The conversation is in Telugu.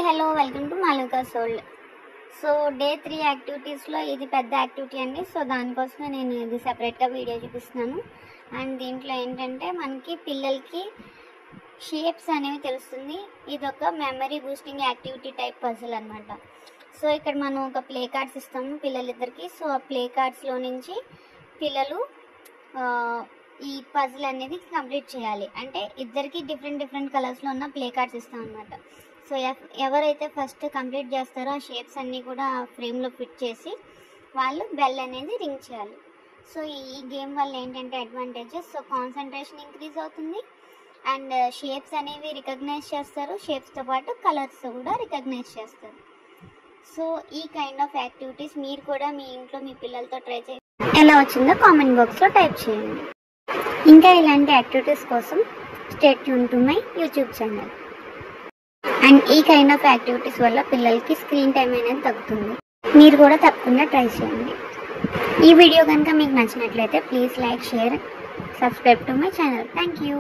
Hi hello welcome to Malavika సోల్డ్. సో డే 3 యాక్టివిటీస్లో ఇది పెద్ద యాక్టివిటీ అండి. సో దానికోసమే నేను ఇది సెపరేట్గా వీడియో చూపిస్తున్నాను. అండ్ దీంట్లో ఏంటంటే మనకి పిల్లలకి షేప్స్ అనేవి తెలుస్తుంది. ఇది ఒక memory boosting activity type puzzle అనమాట. సో ఇక్కడ మనం ఒక ప్లే కార్డ్స్ ఇస్తాము పిల్లలిద్దరికి. సో ఆ ప్లే కార్డ్స్లో నుంచి పిల్లలు ఈ పజిల్ అనేది కంప్లీట్ చేయాలి. అంటే ఇద్దరికి డిఫరెంట్ కలర్స్లో ఉన్న ప్లే కార్డ్స్ ఇస్తాం అనమాట. సో ఎవరైతే ఫస్ట్ కంప్లీట్ చేస్తారో ఆ షేప్స్ అన్నీ కూడా ఫ్రేమ్లో ఫిట్ చేసి వాళ్ళు బెల్ అనేది రింగ్ చేయాలి. సో ఈ గేమ్ వల్ల ఏంటంటే అడ్వాంటేజెస్, సో కాన్సన్ట్రేషన్ ఇంక్రీజ్ అవుతుంది అండ్ షేప్స్ అనేవి రికగ్నైజ్ చేస్తారు. షేప్స్తో పాటు కలర్స్ కూడా రికగ్నైజ్ చేస్తారు. సో ఈ కైండ్ ఆఫ్ యాక్టివిటీస్ మీరు కూడా మీ ఇంట్లో మీ పిల్లలతో ట్రై చేసి ఎలా వచ్చిందో కామెంట్ బాక్స్లో టైప్ చేయండి. ఇంకా ఇలాంటి యాక్టివిటీస్ కోసం stay tune to my YouTube channel. And ఈ కైండ్ ఆఫ్ యాక్టివిటీస్ వల్ల పిల్లలకి స్క్రీన్ టైం అనేది తగ్గుతుంది. మీరు కూడా తప్పకుండా ట్రై చేయండి. ఈ వీడియో కనుక మీకు నచ్చినట్లయితే please like, share, subscribe to my channel. Thank you.